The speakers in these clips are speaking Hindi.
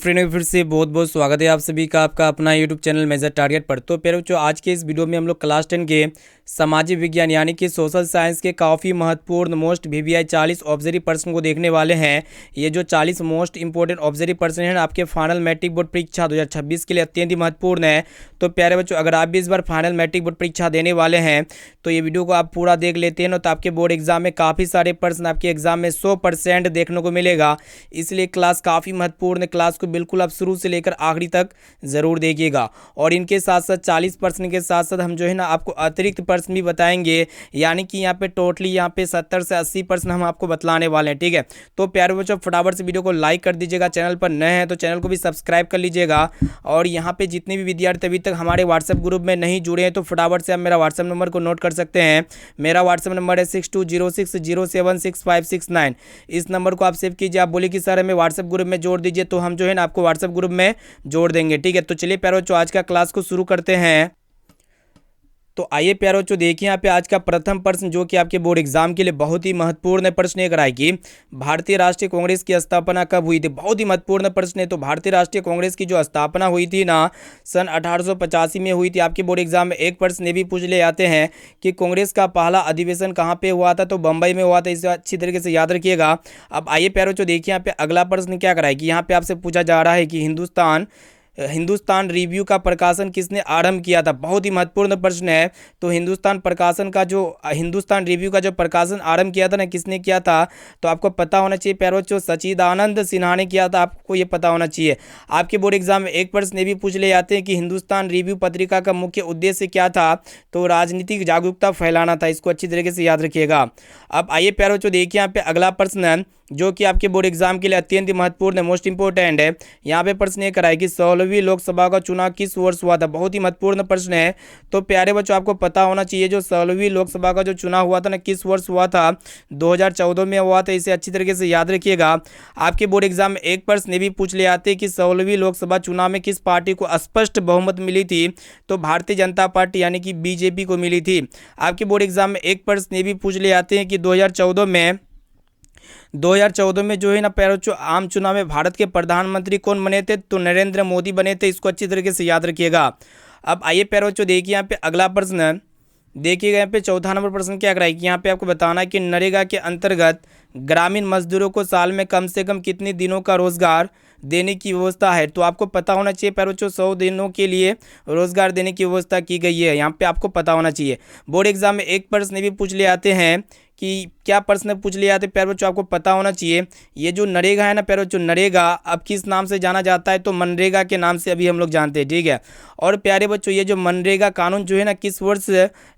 फ्रेंड फिर से बहुत बहुत स्वागत है आप सभी का आपका अपना यूट्यूब चैनल मेजर टारगेट पर। तो प्यारे बच्चों, आज के इस वीडियो में हम लोग क्लास 10 के सामाजिक विज्ञान यानी कि सोशल साइंस के काफ़ी महत्वपूर्ण मोस्ट वीवीआई 40 ऑब्जर्व पर्सन को देखने वाले हैं। ये जो 40 मोस्ट इंपॉर्टेंट ऑब्जर्व पर्सन है आपके फाइनल मैट्रिक बोर्ड परीक्षा 2026 के लिए अत्यंत ही महत्वपूर्ण है। तो प्यारे बच्चों, अगर आप भी इस बार फाइनल मैट्रिक बोर्ड परीक्षा देने वाले हैं तो ये वीडियो को आप पूरा देख लेते हैं ना, तो आपके बोर्ड एग्जाम में काफ़ी सारे प्रश्न आपके एग्जाम में 100% देखने को मिलेगा। इसलिए क्लास काफ़ी महत्वपूर्ण है। क्लास को बिल्कुल आप शुरू से लेकर आखिरी तक ज़रूर देखिएगा। और इनके साथ साथ 40% के साथ साथ हम जो है ना आपको अतिरिक्त प्रश्न भी बताएंगे, यानी कि यहाँ पे टोटली यहाँ पे 70 से 80% हम आपको बतलाने वाले हैं। ठीक है, तो प्यारे बच्चों फटाफट से वीडियो को लाइक कर दीजिएगा। चैनल पर नए हैं तो चैनल को भी सब्सक्राइब कर लीजिएगा। और यहाँ पे जितने भी विद्यार्थी अभी तक हमारे व्हाट्सएप ग्रुप में नहीं जुड़े हैं तो फटाफट से आप मेरा व्हाट्सएप नंबर को नोट कर सकते हैं। मेरा व्हाट्सएप नंबर है 6206076569। इस नंबर को आप सेव कीजिए। आप बोले कि सर हमें व्हाट्सएप ग्रुप में जोड़ दीजिए, तो हम जो है ना आपको व्हाट्सएप ग्रुप में जोड़ देंगे। ठीक है, तो चलिए प्यारे बच्चों आज का क्लास को शुरू करते हैं। तो आइए प्यारे बच्चों, देखिए यहाँ पे आज का प्रथम प्रश्न जो कि आपके बोर्ड एग्जाम के लिए बहुत ही महत्वपूर्ण प्रश्न है कि भारतीय राष्ट्रीय कांग्रेस की स्थापना कब हुई थी। बहुत ही महत्वपूर्ण प्रश्न है। तो भारतीय राष्ट्रीय कांग्रेस की जो स्थापना हुई थी ना सन 1885 में हुई थी। आपके बोर्ड एग्जाम में एक प्रश्न ये भी पूछ ले जाते हैं कि कांग्रेस का पहला अधिवेशन कहाँ पे हुआ था, तो बंबई में हुआ था। इसे अच्छी तरीके से याद रखिएगा। अब आइए प्यारे बच्चों, देखिए यहाँ पे अगला प्रश्न क्या कराए कि यहाँ पे आपसे पूछा जा रहा है कि हिंदुस्तान रिव्यू का प्रकाशन किसने आरंभ किया था। बहुत ही महत्वपूर्ण प्रश्न है। तो हिंदुस्तान रिव्यू का जो प्रकाशन आरंभ किया था ना, किसने किया था, तो आपको पता होना चाहिए प्यारे बच्चों, सच्चिदानंद सिन्हा ने किया था। आपको ये पता होना चाहिए। आपके बोर्ड एग्जाम में एक प्रश्न ये भी पूछ ले जाते हैं कि हिंदुस्तान रिव्यू पत्रिका का मुख्य उद्देश्य क्या था, तो राजनीतिक जागरूकता फैलाना था। इसको अच्छी तरीके से याद रखिएगा। अब आइए प्यारे बच्चों, देखिए यहाँ पे अगला प्रश्न जो कि आपके बोर्ड एग्जाम के लिए अत्यंत महत्वपूर्ण है, मोस्ट इंपोर्टेंट है। यहाँ पे प्रश्न ये कराए कि 16वीं लोकसभा का चुनाव किस वर्ष हुआ था। बहुत ही महत्वपूर्ण प्रश्न है। तो प्यारे बच्चों आपको पता होना चाहिए जो 16वीं लोकसभा का जो चुनाव हुआ था ना, किस वर्ष हुआ था, 2014 में हुआ था। इसे अच्छी तरीके से याद रखिएगा। आपके बोर्ड एग्जाम में एक प्रश्न ये भी पूछ ले आते हैं कि 16वीं लोकसभा चुनाव में किस पार्टी को स्पष्ट बहुमत मिली थी, तो भारतीय जनता पार्टी यानी कि बीजेपी को मिली थी। आपके बोर्ड एग्जाम में एक प्रश्न ये भी पूछ ले आते हैं कि 2014 में जो है ना प्यारे बच्चों आम चुनाव में भारत के प्रधानमंत्री कौन बने थे, तो नरेंद्र मोदी बने थे। इसको अच्छी तरीके से याद रखिएगा। अब आइए प्यारे बच्चों, देखिए यहाँ पे अगला प्रश्न देखिएगा। यहाँ पे चौथा नंबर प्रश्न क्या कराए कि यहाँ पे आपको बताना है कि नरेगा के अंतर्गत ग्रामीण मजदूरों को साल में कम से कम कितने दिनों का रोजगार देने की व्यवस्था है। तो आपको पता होना चाहिए प्यारे बच्चों 100 दिनों के लिए रोजगार देने की व्यवस्था की गई है। यहाँ पे आपको पता होना चाहिए। बोर्ड एग्जाम में एक प्रश्न भी पूछ ले आते हैं कि क्या प्रश्न पूछ लिया आते प्यारे बच्चों, आपको पता होना चाहिए। ये जो नरेगा है ना प्यारे बच्चों, नरेगा अब किस नाम से जाना जाता है, तो मनरेगा के नाम से अभी हम लोग जानते हैं। ठीक है, और प्यारे बच्चों ये जो मनरेगा कानून जो है ना किस वर्ष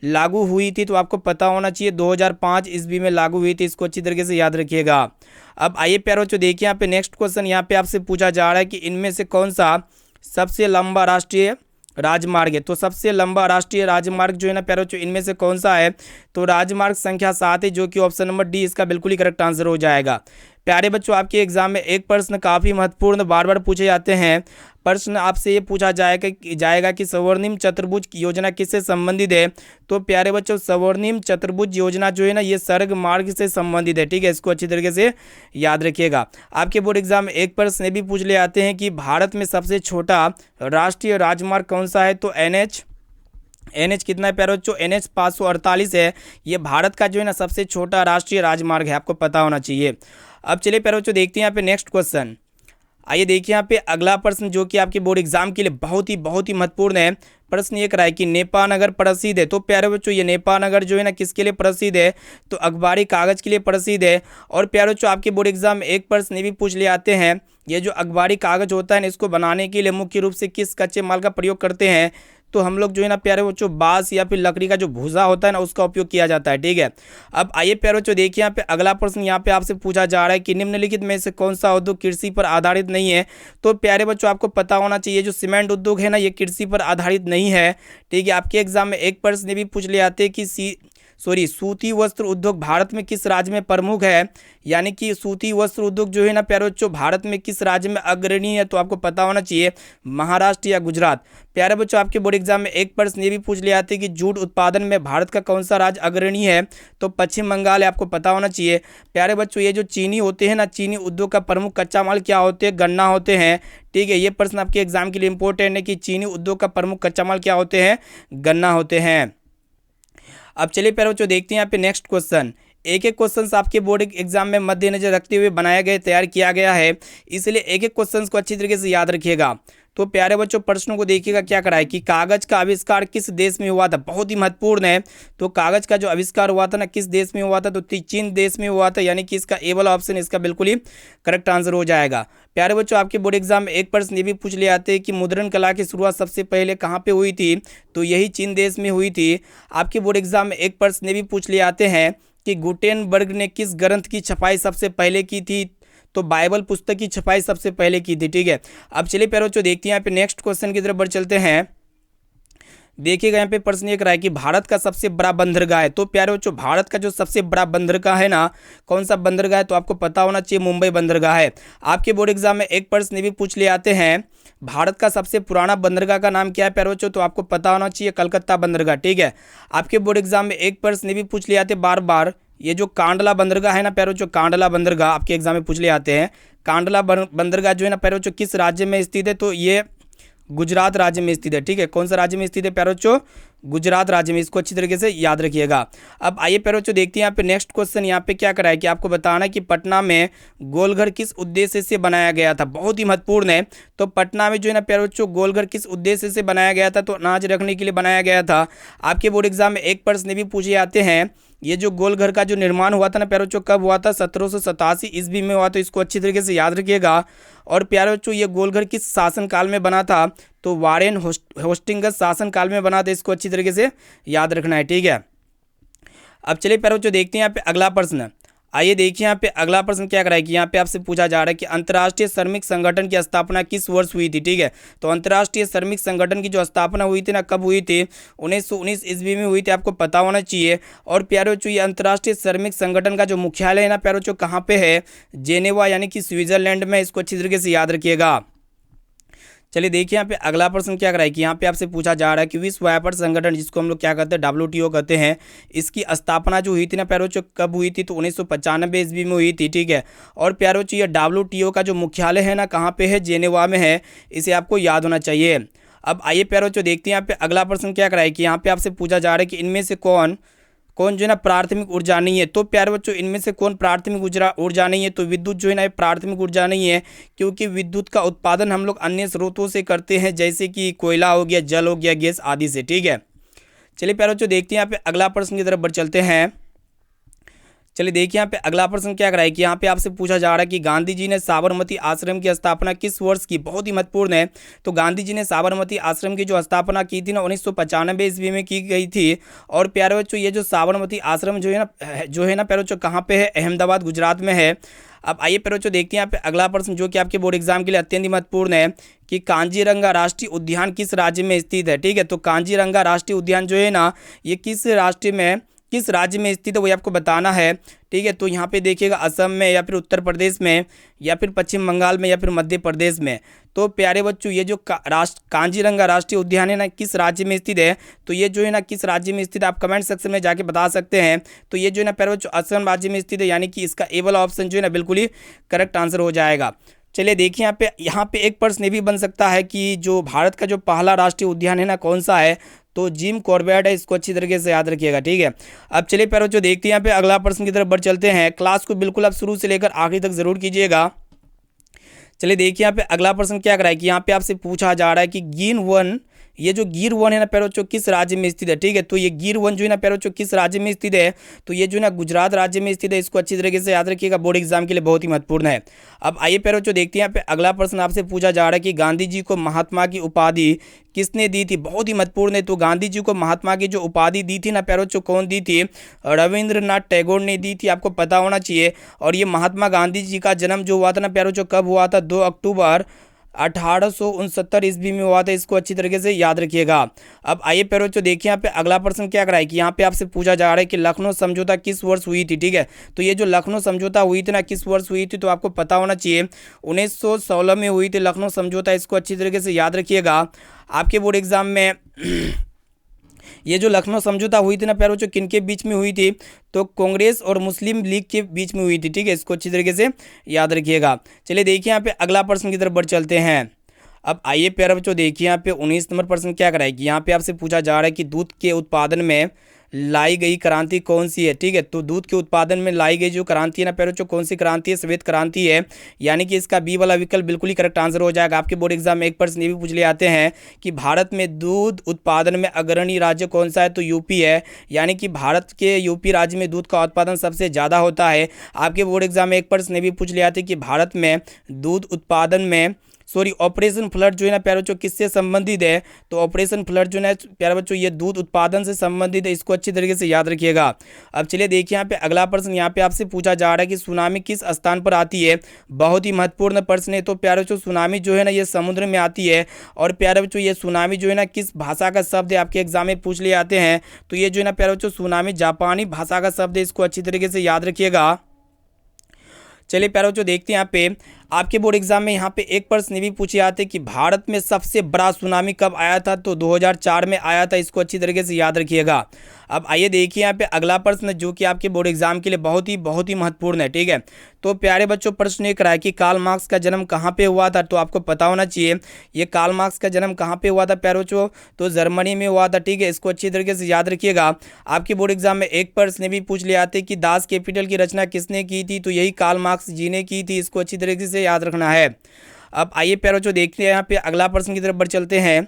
लागू हुई थी, तो आपको पता होना चाहिए 2005 ईस्वी में लागू हुई थी। इसको अच्छी तरीके से याद रखिएगा। अब आइए प्यारे बच्चों, देखिए यहाँ पे नेक्स्ट क्वेश्चन यहाँ पे आपसे पूछा जा रहा है कि इनमें से कौन सा सबसे लंबा राष्ट्रीय राजमार्ग है। तो सबसे लंबा राष्ट्रीय राजमार्ग जो है ना प्यारे बच्चों, इनमें से कौन सा है, तो राजमार्ग संख्या 7 है, जो कि ऑप्शन नंबर डी इसका बिल्कुल ही करेक्ट आंसर हो जाएगा। प्यारे बच्चों आपके एग्जाम में एक प्रश्न काफ़ी महत्वपूर्ण बार बार पूछे जाते हैं। प्रश्न आपसे ये पूछा जाएगा कि स्वर्णिम चतुर्भुज योजना किससे संबंधित है। तो प्यारे बच्चों स्वर्णिम चतुर्भुज योजना जो है ना ये सड़क मार्ग से संबंधित है। ठीक है, इसको अच्छी तरीके से याद रखिएगा। आपके बोर्ड एग्जाम में एक प्रश्न ये भी पूछ ले आते हैं कि भारत में सबसे छोटा राष्ट्रीय राजमार्ग कौन सा है, तो NH कितना है प्यारे बच्चों, NH 548 है। ये भारत का जो है ना सबसे छोटा राष्ट्रीय राजमार्ग है, आपको पता होना चाहिए। अब चलिए प्यारे बच्चों देखते हैं यहाँ पे नेक्स्ट क्वेश्चन। आइए देखिए यहाँ पे अगला प्रश्न जो कि आपके बोर्ड एग्जाम के लिए बहुत ही महत्वपूर्ण है। प्रश्न ये कराए कि नेपा नगर प्रसिद्ध है। तो प्यारे बच्चों ये नेपा नगर जो है ना किसके लिए प्रसिद्ध है, तो अखबारी कागज के लिए प्रसिद्ध है। और प्यारे बच्चों आपके बोर्ड एग्जाम में एक प्रश्न ये भी पूछ ले आते हैं, ये जो अखबारी कागज होता है ना इसको बनाने के लिए मुख्य रूप से किस कच्चे माल का प्रयोग करते हैं, तो हम लोग जो है ना प्यारे बच्चों बांस या फिर लकड़ी का जो भूसा होता है ना उसका उपयोग किया जाता है। ठीक है, अब आइए प्यारे बच्चों देखिए यहाँ पे अगला प्रश्न यहाँ पे आपसे पूछा जा रहा है कि निम्नलिखित में से कौन सा उद्योग कृषि पर आधारित नहीं है। तो प्यारे बच्चों आपको पता होना चाहिए जो सीमेंट उद्योग है ना ये कृषि पर आधारित नहीं है। ठीक है, आपके एग्जाम में एक प्रश्न भी पूछ ले आते हैं कि सूती वस्त्र उद्योग भारत में किस राज्य में प्रमुख है? यानी कि सूती वस्त्र उद्योग जो है ना प्यारे बच्चों भारत में किस राज्य में अग्रणी है? तो आपको पता होना चाहिए महाराष्ट्र या गुजरात। प्यारे बच्चों आपके बोर्ड एग्जाम में एक प्रश्न ये भी पूछ लिया जाते कि जूट उत्पादन में भारत का कौन सा राज्य अग्रणी है? तो पश्चिम बंगाल है, आपको पता होना चाहिए। प्यारे बच्चों ये जो चीनी होते हैं ना, चीनी उद्योग का प्रमुख कच्चा माल क्या होते हैं? गन्ना होते हैं। ठीक है, ये प्रश्न आपके एग्जाम के लिए इंपॉर्टेंट है कि चीनी उद्योग का प्रमुख कच्चा माल क्या होते हैं? गन्ना होते हैं। अब चलिए प्यारे बच्चों देखते हैं यहाँ पे नेक्स्ट क्वेश्चन। एक एक क्वेश्चन आपके बोर्ड एग्जाम में मद्देनजर रखते हुए बनाया गया, तैयार किया गया है, इसलिए एक एक क्वेश्चन को अच्छी तरीके से याद रखिएगा। तो प्यारे बच्चों प्रश्नों को देखिएगा क्या कराए कि कागज का आविष्कार किस देश में हुआ था? बहुत ही महत्वपूर्ण है। तो कागज का जो आविष्कार हुआ था ना किस देश में हुआ था? तो चीन देश में हुआ था, यानी कि इसका ए वाला ऑप्शन इसका बिल्कुल ही करेक्ट आंसर हो जाएगा। प्यारे बच्चों आपके बोर्ड एग्जाम में एक प्रश्न ये भी पूछ ले आते हैं कि मुद्रण कला की शुरुआत सबसे पहले कहाँ पे हुई थी? तो यही चीन देश में हुई थी। आपके बोर्ड एग्जाम में एक प्रश्न ये भी पूछ ले आते हैं कि गुटेनबर्ग ने किस ग्रंथ की छपाई सबसे पहले की थी? तो बाइबल पुस्तक की छपाई सबसे पहले की थी। ठीक है, अब चलिए प्यारे बच्चों देखते हैं यहाँ पे नेक्स्ट क्वेश्चन की तरफ बढ़ चलते हैं। देखिएगा यहाँ पे प्रश्न ये कराया कि भारत का सबसे बड़ा बंदरगाह है। तो प्यारे बच्चों भारत का जो सबसे बड़ा बंदरगाह है ना, कौन सा बंदरगाह है? तो आपको पता होना चाहिए मुंबई बंदरगाह है। आपके बोर्ड एग्जाम में एक प्रश्न ये भी पूछ ले आते हैं भारत का सबसे पुराना बंदरगाह का नाम क्या है प्यारे बच्चों? तो आपको पता होना चाहिए कलकत्ता बंदरगाह। ठीक है, आपके बोर्ड एग्जाम में एक प्रश्न ये भी पूछ ले आते बार बार, ये जो कांडला बंदरगाह है ना प्यारे बच्चों, कांडला बंदरगाह आपके एग्जाम में पूछ ले आते हैं। कांडला बंदरगाह जो है ना प्यारे बच्चों किस राज्य में स्थित है? तो ये गुजरात राज्य में स्थित है। ठीक है, कौन सा राज्य में स्थित है प्यारे बच्चों? गुजरात राज्य में। इसको अच्छी तरीके से याद रखिएगा। अब आइए प्यारे बच्चों देखते हैं यहाँ पे नेक्स्ट क्वेश्चन। यहाँ पे क्या कराया कि आपको बताना कि पटना में गोलघर किस उद्देश्य से बनाया गया था? बहुत ही महत्वपूर्ण है। तो पटना में जो है ना प्यारे बच्चों गोलघर किस उद्देश्य से बनाया गया था? तो अनाज रखने के लिए बनाया गया था। आपके बोर्ड एग्जाम में एक प्रश्न भी पूछे जाते हैं, ये जो गोलघर का जो निर्माण हुआ था ना प्यारे बच्चों कब हुआ था? 1787 ईस्वी में हुआ। तो इसको अच्छी तरीके से याद रखिएगा। और प्यारे बच्चों ये गोलघर किस शासनकाल में बना था? तो वारेन होस्टिंगस शासनकाल में बना था। इसको अच्छी तरीके से याद रखना है। ठीक है, अब चलिए प्यारे बच्चों देखते हैं यहाँ पे अगला प्रश्न। आइए देखिए यहाँ पे अगला प्रश्न क्या कराया कि यहाँ पे आपसे पूछा जा रहा है कि अंतर्राष्ट्रीय श्रमिक संगठन की स्थापना किस वर्ष हुई थी? ठीक है, तो अंतर्राष्ट्रीय श्रमिक संगठन की जो स्थापना हुई थी ना कब हुई थी? 1919 ईस्वी में हुई थी, आपको पता होना चाहिए। और प्यारे बच्चों ये अंतर्राष्ट्रीय श्रमिक संगठन का जो मुख्यालय है ना प्यारे बच्चों कहाँ पे है? जेनेवा यानी कि स्विट्जरलैंड में। इसको अच्छी तरीके से याद रखिएगा। चलिए देखिए यहाँ पे अगला प्रश्न क्या कराए कि यहाँ पे आपसे पूछा जा रहा है कि विश्व व्यापार संगठन जिसको हम लोग क्या कहते हैं WTO कहते हैं, इसकी स्थापना जो हुई थी ना प्यारे बच्चों कब हुई थी? तो 1995 ईस्वी में हुई थी। ठीक है, और प्यारे बच्चों ये WTO का जो मुख्यालय है ना कहाँ पे है? जेनेवा में है। इसे आपको याद होना चाहिए। अब आइए प्यारे बच्चों देखते हैं यहाँ पे अगला प्रश्न क्या कराए कि यहाँ पे आपसे पूछा जा रहा है कि इनमें से कौन जो है ना प्राथमिक ऊर्जा नहीं है? तो प्यारे बच्चों इनमें से कौन प्राथमिक ऊर्जा नहीं है? तो विद्युत जो है ना प्राथमिक ऊर्जा नहीं है, क्योंकि विद्युत का उत्पादन हम लोग अन्य स्रोतों से करते हैं, जैसे कि कोयला हो गया, जल हो गया, गैस आदि से। ठीक है, चलिए प्यारे बच्चों देखते हैं यहाँ पे अगला प्रश्न की तरफ बढ़ चलते हैं। चलिए देखिए यहाँ पे अगला प्रश्न क्या कराए कि यहाँ पे आपसे पूछा जा रहा है कि गांधी जी ने साबरमती आश्रम की स्थापना किस वर्ष की? बहुत ही महत्वपूर्ण है। तो गांधी जी ने साबरमती आश्रम की जो स्थापना की थी ना 1995 ईस्वी में की गई थी। और प्यारे बच्चों ये जो साबरमती आश्रम जो है ना प्यारे बच्चों कहाँ पे है? अहमदाबाद गुजरात में है। अब आइए प्यारे बच्चों देखते हैं यहाँ पे अगला प्रश्न जो कि आपके बोर्ड एग्जाम के लिए अत्यंत महत्वपूर्ण है कि कांजीरंगा राष्ट्रीय उद्यान किस राज्य में स्थित है? ठीक है, तो कांजीरंगा राष्ट्रीय उद्यान जो है ना ये किस राज्य में स्थित है वही आपको बताना है। ठीक है, तो यहाँ पे देखिएगा असम में या फिर उत्तर प्रदेश में या फिर पश्चिम बंगाल में या फिर मध्य प्रदेश में। तो प्यारे बच्चों ये जो कांजीरंगा राष्ट्रीय उद्यान है ना किस राज्य में स्थित है? तो ये जो है ना किस राज्य में स्थित है आप कमेंट सेक्शन में जाके बता सकते हैं। तो ये जो है ना प्यारे बच्चों असम राज्य में स्थित है, यानी कि इसका ए वाला ऑप्शन जो है ना बिल्कुल ही करेक्ट आंसर हो जाएगा। चलिए देखिए यहाँ पे एक प्रश्न ये भी बन सकता है कि जो भारत का जो पहला राष्ट्रीय उद्यान है ना कौन सा है? तो जिम कॉर्बेट है। इसको अच्छी तरीके से याद रखिएगा। ठीक है, अब चलिए प्यारे बच्चों देखते हैं यहाँ पे अगला प्रश्न की तरफ बढ़ चलते हैं। क्लास को बिल्कुल आप शुरू से लेकर आखिरी तक जरूर कीजिएगा। चलिए देखिए यहाँ पे अगला प्रश्न क्या कराए कि यहाँ पे आपसे पूछा जा रहा है कि गिर वन, ये जो गिर वन है ना प्यारे बच्चों किस राज्य में स्थित है? ठीक है, तो ये गिर वन जो है ना प्यारे बच्चों किस राज्य में स्थित है? तो ये जो है ना गुजरात राज्य में स्थित है। इसको अच्छी तरीके से याद रखिएगा, बोर्ड एग्जाम के लिए बहुत ही महत्वपूर्ण है। अब आइए प्यारे बच्चों देखते हैं यहाँ पे अगला प्रश्न आपसे पूछा जा रहा है कि गांधी जी को महात्मा की उपाधि किसने दी थी? बहुत ही महत्वपूर्ण है। तो गांधी जी को महात्मा की जो उपाधि दी थी ना प्यारे बच्चों कौन दी थी? रविंद्रनाथ टैगोर ने दी थी, आपको पता होना चाहिए। और ये महात्मा गांधी जी का जन्म जो हुआ था ना प्यारे बच्चों कब हुआ था? 2 अक्टूबर 1869 ईस्वी में हुआ था, इसको अच्छी तरीके से याद रखिएगा। अब आइए प्यारे बच्चों देखिए यहाँ पे अगला प्रश्न क्या कराए कि यहाँ पे आपसे पूछा जा रहा है कि लखनऊ समझौता किस वर्ष हुई थी। ठीक है, तो ये जो लखनऊ समझौता हुई थी ना, किस वर्ष हुई थी, तो आपको पता होना चाहिए 1916 में हुई थी लखनऊ समझौता। इसको अच्छी तरीके से याद रखिएगा। आपके बोर्ड एग्जाम में ये जो लखनऊ समझौता हुई थी ना प्यारे बच्चों, किनके बीच में हुई थी, तो कांग्रेस और मुस्लिम लीग के बीच में हुई थी। ठीक है, इसको अच्छी तरीके से याद रखिएगा। चलिए देखिए यहाँ पे अगला प्रश्न की तरफ बढ़ चलते हैं। अब आइए प्यारे बच्चों देखिए यहाँ पे 19 नंबर प्रश्न क्या कराएगी। यहाँ पे आपसे पूछा जा रहा है कि दूध के उत्पादन में लाई गई क्रांति कौन सी है। ठीक है, तो दूध के उत्पादन में लाई गई जो क्रांति है ना प्यारे बच्चों, कौन सी क्रांति है, श्वेत क्रांति है। यानी कि इसका बी वाला विकल्प बिल्कुल ही करेक्ट आंसर हो जाएगा। आपके बोर्ड एग्जाम में एक प्रश्न ये भी पूछ ले आते हैं कि भारत में दूध उत्पादन में अग्रणी राज्य कौन सा है, तो यूपी है। यानी कि भारत के यूपी राज्य में दूध का उत्पादन सबसे ज़्यादा होता है। आपके बोर्ड एग्जाम में एक प्रश्न ये भी पूछ ले आते हैं कि भारत में दूध उत्पादन में ऑपरेशन फ्लड जो है ना प्यारे बच्चों किससे संबंधित है, तो ऑपरेशन फ्लड जो है प्यारे बच्चों ये दूध उत्पादन से संबंधित है। इसको अच्छी तरीके से याद रखिएगा। अब चलिए देखिए यहाँ पे अगला प्रश्न यहाँ पे आपसे पूछा जा रहा है कि सुनामी किस स्थान पर आती है। बहुत ही महत्वपूर्ण प्रश्न है। तो प्यारे बच्चों सुनामी जो है ना ये समुद्र में आती है। और प्यारे बच्चों ये सुनामी जो है ना किस भाषा का शब्द है, आपके एग्जाम में पूछ लिए आते हैं। तो ये जो है ना प्यारे बच्चों सुनामी जापानी भाषा का शब्द है। इसको अच्छी तरीके से याद रखिएगा। चलिए प्यारे बच्चों देखते हैं यहाँ पे आपके बोर्ड एग्जाम में यहाँ पे एक प्रश्न भी पूछे जाते कि भारत में सबसे बड़ा सुनामी कब आया था, तो 2004 में आया था। इसको अच्छी तरीके से याद रखिएगा। अब आइए देखिए यहाँ पे अगला प्रश्न जो कि आपके बोर्ड एग्जाम के लिए बहुत ही महत्वपूर्ण है। ठीक है, तो प्यारे बच्चों प्रश्न ये कराए कि कार्ल मार्क्स का जन्म कहाँ पे हुआ था, तो आपको पता होना चाहिए ये कार्ल मार्क्स का जन्म कहाँ पे हुआ था प्यारे बच्चों, तो जर्मनी में हुआ था। ठीक है, इसको अच्छी तरीके से याद रखिएगा। आपके बोर्ड एग्जाम में एक प्रश्न भी पूछ ले आते कि दास कैपिटल की रचना किसने की थी, तो यही कार्ल मार्क्स जी ने की थी। इसको अच्छी तरीके से याद रखना है। अब आइए प्यारे बच्चों देखते हैं यहाँ पे अगला प्रश्न की तरफ बढ़ चलते हैं।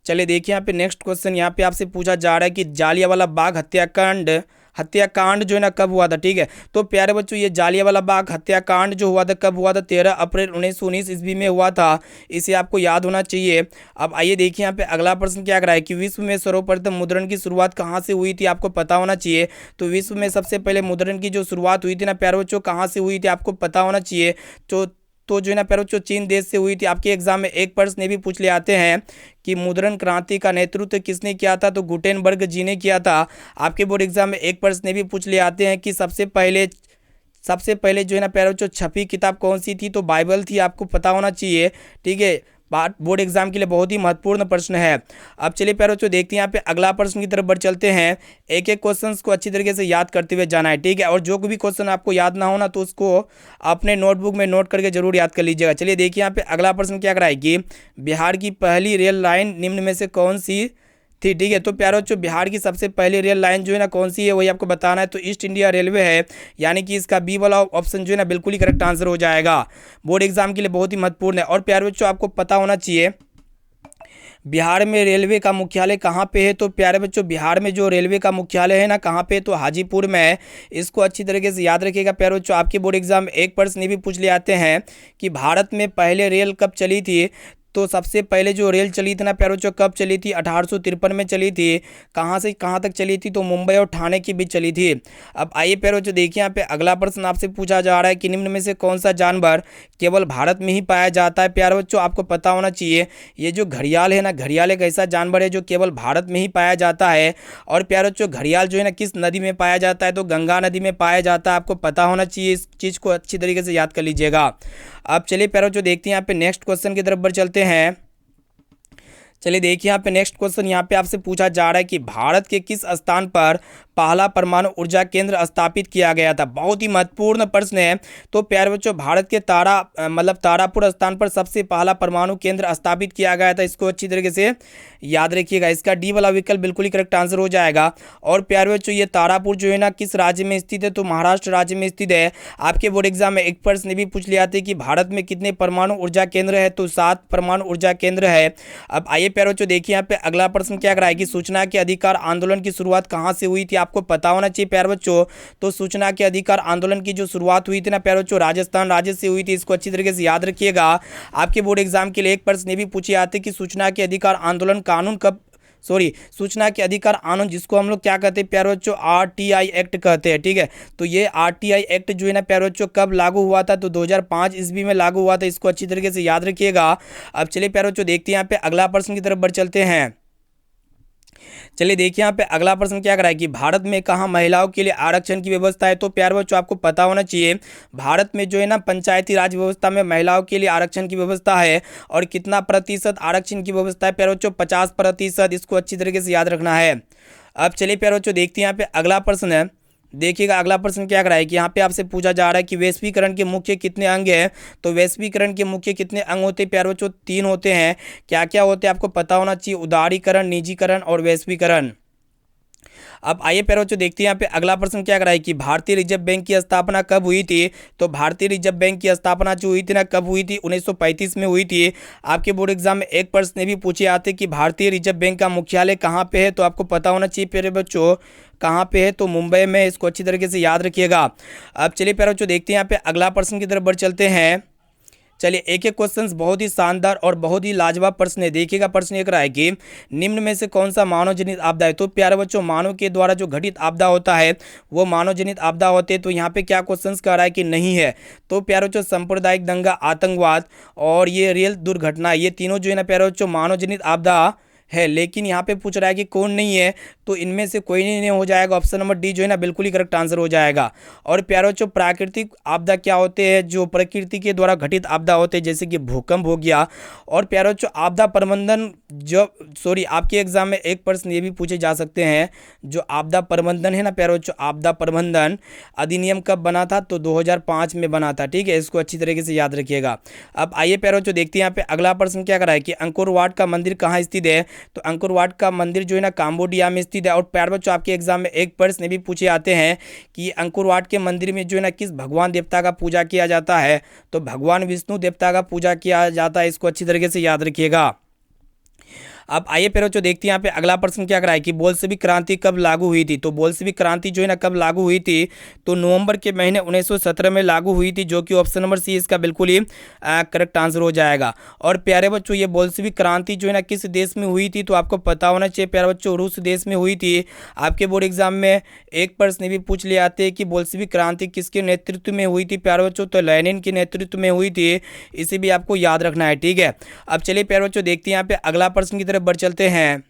चलिए देखिए यहाँ पे नेक्स्ट क्वेश्चन यहाँ पे आपसे पूछा जा रहा है कि जालियांवाला बाग हत्याकांड जो है ना कब हुआ था। ठीक है, तो प्यारे बच्चों ये जालियांवाला बाग हत्याकांड जो हुआ था कब हुआ था, 13 अप्रैल 1919 ईस्वी में हुआ था। इसे आपको याद होना चाहिए। अब आइए देखिए यहाँ पे अगला प्रश्न क्या कराए कि विश्व में सर्वप्रथम मुद्रण की शुरुआत कहाँ से हुई थी, आपको पता होना चाहिए। तो विश्व में सबसे पहले मुद्रण की जो शुरुआत हुई थी ना प्यारे बच्चों कहाँ से हुई थी, आपको पता होना चाहिए। तो जो है ना प्यारे बच्चों चीन देश से हुई थी। आपके एग्जाम में एक प्रश्न भी पूछ ले आते हैं कि मुद्रण क्रांति का नेतृत्व किसने किया था, तो गुटेनबर्ग जी ने किया था। आपके बोर्ड एग्जाम में एक प्रश्न भी पूछ ले आते हैं कि सबसे पहले जो है ना प्यारे बच्चों छपी किताब कौन सी थी, तो बाइबल थी। आपको पता होना चाहिए। ठीक है, बोर्ड एग्जाम के लिए बहुत ही महत्वपूर्ण प्रश्न है। अब चलिए प्यारे बच्चों देखते हैं यहाँ पे अगला प्रश्न की तरफ बढ़ चलते हैं। एक एक क्वेश्चंस को अच्छी तरीके से याद करते हुए जाना है। ठीक है, और जो भी क्वेश्चन आपको याद ना हो ना तो उसको अपने नोटबुक में नोट करके जरूर याद कर लीजिएगा। चलिए देखिए यहाँ पे अगला प्रश्न क्या कराएगी, बिहार की पहली रेल लाइन निम्न में से कौन सी थी। ठीक है, तो प्यारे बच्चों बिहार की सबसे पहली रेल लाइन जो है ना कौन सी है वही आपको बताना है। तो ईस्ट इंडिया रेलवे है। यानी कि इसका बी वाला ऑप्शन जो है ना बिल्कुल ही करेक्ट आंसर हो जाएगा। बोर्ड एग्जाम के लिए बहुत ही महत्वपूर्ण है। और प्यारे बच्चों आपको पता होना चाहिए बिहार में रेलवे का मुख्यालय कहाँ पे है, तो प्यारे बच्चों बिहार में जो रेलवे का मुख्यालय है ना कहाँ पे, तो हाजीपुर में है। इसको अच्छी तरीके से याद रखिएगा। प्यारे बच्चों आपके बोर्ड एग्जाम में एक प्रश्न भी पूछ ले आते हैं कि भारत में पहले रेल कब चली थी, तो सबसे पहले जो रेल चली थी ना प्यारे बच्चों कब चली थी, 1853 में चली थी। कहाँ से कहाँ तक चली थी, तो मुंबई और ठाणे के बीच चली थी। अब आइए प्यारे बच्चों देखिए यहाँ पे अगला प्रश्न आपसे पूछा जा रहा है कि निम्न में से कौन सा जानवर केवल भारत में ही पाया जाता है। प्यारे बच्चों आपको पता होना चाहिए ये जो घड़ियाल है ना, घड़ियाल एक ऐसा जानवर है जो केवल भारत में ही पाया जाता है। और प्यारे बच्चों घड़ियाल जो है ना किस नदी में पाया जाता है, तो गंगा नदी में पाया जाता है। आपको पता होना चाहिए, इस चीज़ को अच्छी तरीके से याद कर लीजिएगा। अब चलिए प्यारे बच्चों देखते हैं यहाँ पे नेक्स्ट क्वेश्चन की तरफ बढ़ चलते हैं। चलिए देखिए यहाँ पे नेक्स्ट क्वेश्चन यहाँ पे आपसे पूछा जा रहा है कि भारत के किस स्थान पर पहला परमाणु ऊर्जा केंद्र स्थापित किया गया था। बहुत ही महत्वपूर्ण प्रश्न है। तो प्यारे बच्चों भारत के तारापुर स्थान पर सबसे पहला परमाणु केंद्र स्थापित किया गया था। इसको अच्छी तरीके से याद रखिएगा। इसका डी वाला विकल्प बिल्कुल ही करेक्ट आंसर हो जाएगा। और प्यारे बच्चों ये तारापुर जो है ना किस राज्य में स्थित है, तो महाराष्ट्र राज्य में स्थित है। आपके बोर्ड एग्जाम में एक प्रश्न भी पूछ लिया था कि भारत में कितने परमाणु ऊर्जा केंद्र है, तो 7 परमाणु ऊर्जा केंद्र है। अब आइए प्यारे बच्चों देखिए यहाँ पे अगला प्रश्न क्या कराएगी, सूचना के अधिकार आंदोलन की शुरुआत कहाँ से हुई थी। आपको पता होना चाहिए प्यारे बच्चों। तो सूचना के अधिकार आंदोलन की जो शुरुआत हुई थी ना प्यारे बच्चों राजस्थान राज्य से हुई थी। इसको अच्छी तरीके से याद रखिएगा। आपके बोर्ड एग्जाम के लिए एक प्रश्न भी पूछे जाते कि सूचना के अधिकार आंदोलन कानून कब सूचना के अधिकार कानून, जिसको हम लोग क्या कहते हैं प्यारे बच्चों, आरटीआई एक्ट कहते हैं। ठीक है, तो ये आरटीआई एक्ट जो है ना प्यारे बच्चों कब लागू हुआ था, तो 2005 ईस्वी में लागू हुआ था। इसको अच्छी तरीके से याद रखिएगा। अब चलिए प्यारे बच्चों देखते हैं यहाँ पे अगला प्रश्न की तरफ बढ़ चलते हैं। चलिए देखिए यहाँ पे अगला प्रश्न क्या करा है कि भारत में कहाँ महिलाओं के लिए आरक्षण की व्यवस्था है। तो प्यारे बच्चों आपको पता होना चाहिए भारत में जो है ना पंचायती राज व्यवस्था में महिलाओं के लिए आरक्षण की व्यवस्था है। और कितना प्रतिशत आरक्षण की व्यवस्था है प्यारे बच्चों, 50%। इसको अच्छी तरीके से याद रखना है। अब चलिए प्यारे बच्चों देखते हैं यहाँ पे अगला प्रश्न है। देखिएगा अगला प्रश्न क्या कराए कि यहाँ पे आपसे पूछा जा रहा है कि वैश्वीकरण के मुख्य कितने अंग हैं। तो वैश्वीकरण के मुख्य कितने अंग होते हैं प्यारे बच्चों, 3 होते हैं। क्या क्या होते हैं आपको पता होना चाहिए, उदारीकरण, निजीकरण और वैश्वीकरण। अब आइए प्यारे बच्चों देखते हैं यहाँ पे अगला प्रश्न क्या कराए कि भारतीय रिजर्व बैंक की स्थापना कब हुई थी। तो भारतीय रिजर्व बैंक की स्थापना जो हुई थी ना कब हुई थी, 1935 में हुई थी। आपके बोर्ड एग्जाम में एक प्रश्न ने भी पूछे आते कि भारतीय रिजर्व बैंक का मुख्यालय कहाँ पे है। तो आपको पता होना चाहिए प्यारे बच्चों कहाँ पे है, तो मुंबई में। इसको अच्छी तरीके से याद रखिएगा। अब चलिए प्यारे बच्चों देखते हैं यहाँ पे अगला प्रश्न की तरफ बढ़ चलते हैं। चलिए एक एक क्वेश्चन बहुत ही शानदार और बहुत ही लाजवाब प्रश्न है। देखिएगा प्रश्न एक रहा है कि निम्न में से कौन सा मानव जनित आपदा है। तो प्यारे बच्चों मानव के द्वारा जो घटित आपदा होता है वो मानव जनित आपदा होते हैं। तो यहाँ पे क्या क्वेश्चन कह रहा है कि नहीं है। तो प्यारे बच्चों सांप्रदायिक दंगा, आतंकवाद और ये रेल दुर्घटना, ये तीनों जो है ना प्यारे बच्चों मानव जनित आपदा है। लेकिन यहाँ पे पूछ रहा है कि कौन नहीं है, तो इनमें से कोई नहीं हो जाएगा। ऑप्शन नंबर डी जो है ना बिल्कुल ही करेक्ट आंसर हो जाएगा। और प्यारे बच्चों प्राकृतिक आपदा क्या होते हैं, जो प्रकृति के द्वारा घटित आपदा होते हैं, जैसे कि भूकंप हो गया। और प्यारे बच्चों आपदा प्रबंधन जो आपके एग्जाम में एक प्रश्न ये भी पूछे जा सकते हैं, जो आपदा प्रबंधन है ना प्यारे बच्चों, आपदा प्रबंधन अधिनियम कब बना था। तो 2005 में बना था। ठीक है, इसको अच्छी तरीके से याद रखिएगा। अब आइए प्यारे बच्चों देखते हैं यहाँ पे अगला प्रश्न क्या करा है कि अंकोर वाट का मंदिर कहाँ स्थित है। तो अंकोर वाट का मंदिर जो है ना काम्बोडिया में स्थित है। और प्यारे बच्चों आपके एग्जाम में एक प्रश्न भी पूछे आते हैं कि अंकोर वाट के मंदिर में जो है ना किस भगवान देवता का पूजा किया जाता है। तो भगवान विष्णु देवता का पूजा किया जाता है। इसको अच्छी तरीके से याद रखिएगा। अब आइए प्यारे बच्चों देखते हैं यहाँ पे अगला प्रश्न क्या कराए कि बोल्शेविक क्रांति कब लागू हुई थी। तो बोल्शेविक क्रांति जो है ना कब लागू हुई थी, तो नवंबर के महीने 1917 में लागू हुई थी, जो कि ऑप्शन नंबर सी इसका बिल्कुल ही करेक्ट आंसर हो जाएगा। और प्यारे बच्चों ये बोल्शेविक क्रांति जो है ना किस देश में हुई थी, तो आपको पता होना चाहिए प्यारे बच्चों रूस देश में हुई थी। आपके बोर्ड एग्जाम में एक प्रश्न भी पूछ ले आते हैं कि बोल्शेविक क्रांति किसके नेतृत्व में हुई थी प्यारे बच्चों, तो लेनिन के नेतृत्व में हुई थी। इसे भी आपको याद रखना है। ठीक है, अब चलिए प्यारे बच्चों देखते हैं यहाँ पे अगला प्रश्न की तरफ बढ़ चलते हैं।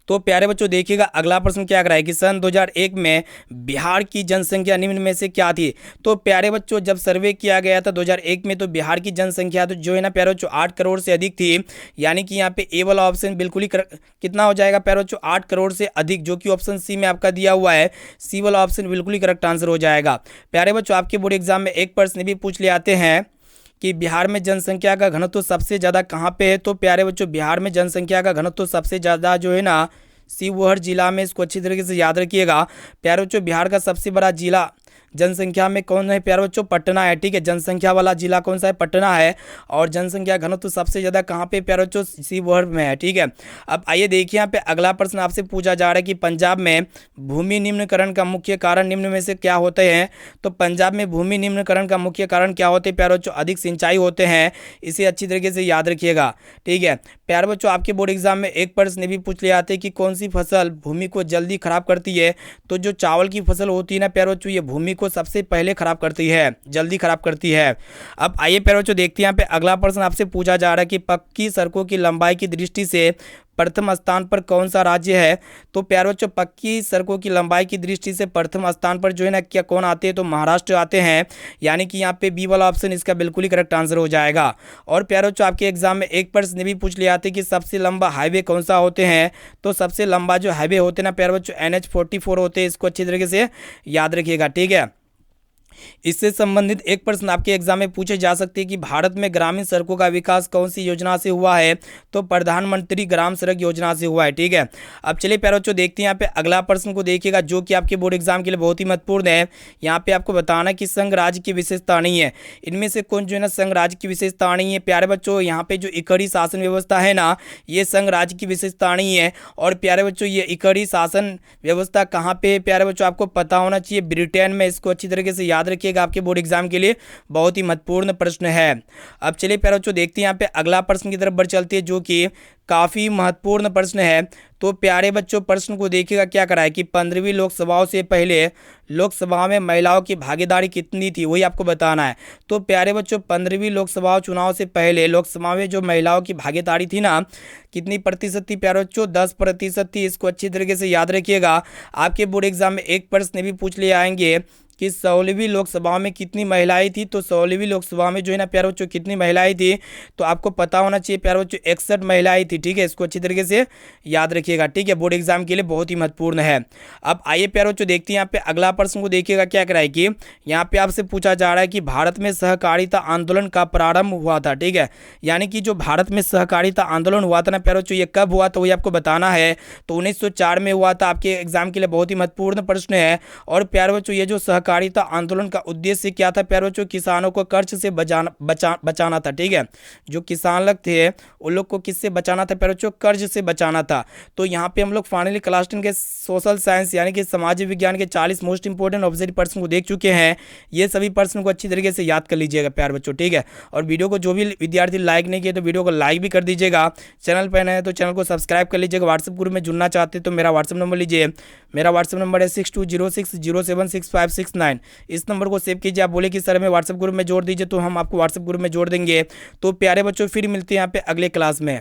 तो प्यारे बच्चों देखिएगा अगला प्रश्न क्या कराए कि सन 2001 में बिहार की जनसंख्या निम्न में से क्या थी। तो प्यारे बच्चों जब सर्वे किया गया था 2001 में, तो बिहार की जनसंख्या तो जो है ना प्यारे बच्चों 8 करोड़ से अधिक थी। यानी कि यहाँ पे ए वाला ऑप्शन बिल्कुल ही कितना हो जाएगा प्यारे बच्चों, 8 करोड़ से अधिक, जो कि ऑप्शन सी में आपका दिया हुआ है। सी वाला ऑप्शन बिल्कुल ही करेक्ट आंसर हो जाएगा। प्यारे बच्चों आपके बोर्ड एग्जाम में एक प्रश्न भी पूछ ले आते हैं कि बिहार में जनसंख्या का घनत्व सबसे ज़्यादा कहाँ पे है। तो प्यारे बच्चों बिहार में जनसंख्या का घनत्व सबसे ज़्यादा जो है ना शिवहर जिला में। इसको अच्छी तरीके से याद रखिएगा। प्यारे बच्चों बिहार का सबसे बड़ा जिला जनसंख्या में कौन है प्यारे बच्चों, पटना है। ठीक है, जनसंख्या वाला जिला कौन सा है, पटना है। और जनसंख्या घनत्व सबसे ज़्यादा कहाँ पे प्यारे बच्चों, शिवहर में है। ठीक है, अब आइए देखिए यहाँ पे अगला प्रश्न आपसे पूछा जा रहा है कि पंजाब में भूमि निम्नकरण का मुख्य कारण निम्न में से क्या होते हैं। तो पंजाब में भूमि निम्नकरण का मुख्य कारण क्या होते हैं प्यारे बच्चों, अधिक सिंचाई होते हैं। इसे अच्छी तरीके से याद रखिएगा। ठीक है, प्यारे बच्चों आपके बोर्ड एग्जाम में एक प्रश्न भी पूछ ले आते हैं कि कौन सी फसल भूमि को जल्दी खराब करती है। तो जो चावल की फसल होती है ना प्यारे बच्चों, ये भूमि को सबसे पहले खराब करती है, जल्दी खराब करती है। अब आइए प्यारे बच्चों देखते हैं यहाँ पे अगला प्रश्न आपसे पूछा जा रहा है कि पक्की सड़कों की लंबाई की दृष्टि से प्रथम स्थान पर कौन सा राज्य है। तो प्यारे बच्चों पक्की सड़कों की लंबाई की दृष्टि से प्रथम स्थान पर जो है ना क्या कौन आते हैं, तो महाराष्ट्र आते हैं। यानी कि यहाँ पे बी वाला ऑप्शन इसका बिल्कुल ही करेक्ट आंसर हो जाएगा। और प्यारे बच्चों आपके एग्जाम में एक प्रश्न भी पूछ ले आते हैं कि सबसे लंबा हाईवे कौन सा होते हैं। तो सबसे लंबा जो हाईवे होते हैं ना प्यारे बच्चों NH-44 होते हैं। इसको अच्छी तरीके से याद रखिएगा। ठीक है, इससे संबंधित एक प्रश्न आपके एग्जाम में पूछे जा सकते हैं कि भारत में ग्रामीण सड़कों का विकास कौन सी योजना से हुआ है। तो प्रधानमंत्री ग्राम सड़क योजना से हुआ है। ठीक है, अब चलिए प्यारे बच्चों देखते हैं यहाँ पे अगला प्रश्न को देखिएगा, जो कि आपके बोर्ड एग्जाम के लिए बहुत ही महत्वपूर्ण है। यहाँ पे आपको बताना कि संघ राज्य की विशेषता नहीं है। इनमें से कौन जो है ना संघ राज्य की विशेषता नहीं है। प्यारे बच्चों यहाँ पे जो इकड़ी शासन व्यवस्था है ना, ये संघ राज्य की विशेषता नहीं है। और प्यारे बच्चों ये इकड़ी शासन व्यवस्था कहाँ पे है प्यारे बच्चों, आपको पता होना चाहिए ब्रिटेन में। इसको अच्छी तरीके से याद याद रखिएगा, आपके बोर्ड एग्जाम के लिए बहुत ही महत्वपूर्ण प्रश्न है। अब चलिए प्यारे बच्चों देखते हैं यहाँ पे अगला प्रश्न की तरफ बढ़ चलती है, जो कि काफ़ी महत्वपूर्ण प्रश्न है। तो प्यारे बच्चों प्रश्न को देखिएगा क्या करा है कि 15वीं लोकसभाओं से पहले लोकसभा में महिलाओं की भागीदारी कितनी थी, वही आपको बताना है। तो प्यारे बच्चों 15वीं लोकसभा चुनाव से पहले लोकसभा में जो महिलाओं की भागीदारी थी ना, कितनी प्रतिशत थी प्यारे बच्चों? 10% थी। इसको अच्छी तरीके से याद रखिएगा। आपके बोर्ड एग्जाम में एक प्रश्न भी पूछ ले आएंगे कि 16वीं लोकसभा में कितनी महिलाएं थी। तो 16वीं लोकसभा में जो है ना प्यारे बच्चों कितनी महिलाएं थी, तो आपको पता होना चाहिए प्यारे बच्चों 61 महिलाएं थी। ठीक है, इसको अच्छी तरीके से याद रखिएगा। ठीक है, बोर्ड एग्जाम के लिए बहुत ही महत्वपूर्ण है। अब आइए प्यारे बच्चों देखते हैं यहाँ पे अगला प्रश्न को देखिएगा क्या कराए कि यहाँ पे आपसे पूछा जा रहा है कि भारत में सहकारिता आंदोलन का प्रारंभ हुआ था। ठीक है, यानी कि जो भारत में सहकारिता आंदोलन हुआ था ना प्यारे बच्चों, ये कब हुआ तो वही आपको बताना है। तो 1904 में हुआ था। आपके एग्जाम के लिए बहुत ही महत्वपूर्ण प्रश्न है। और प्यारे बच्चों ये जो सहकारिता आंदोलन का उद्देश्य क्या था प्यारे बच्चों? किसानों को कर्ज से बचाना था। ठीक है, जो किसान लोग थे उन लोग को किससे बचाना था प्यारे बच्चों? कर्ज से बचाना था। तो यहाँ पे हम लोग फाइनली क्लास 10 के सोशल साइंस यानी कि सामाजिक विज्ञान के 40 मोस्ट इंपोर्टेंट ऑब्जेक्टिव प्रश्न को देख चुके हैं। ये सभी प्रश्न को अच्छी तरीके से याद कर लीजिएगा प्यारे बच्चों। ठीक है, और वीडियो को जो भी विद्यार्थी लाइक नहीं किए तो वीडियो को लाइक भी कर दीजिएगा। चैनल पर नए हैं तो चैनल को सब्सक्राइब कर लीजिएगा। व्हाट्सएप ग्रुप में जुड़ना चाहते हैं तो मेरा व्हाट्सएप नंबर लीजिए। मेरा व्हाट्सएप नंबर है 6206076569। इस नंबर को सेव कीजिए। आप बोले कि सर हमें व्हाट्सएप ग्रुप में जोड़ दीजिए, तो हम आपको व्हाट्सएप ग्रुप में जोड़ देंगे। तो प्यारे बच्चों फिर मिलते हैं यहाँ पे अगले क्लास में।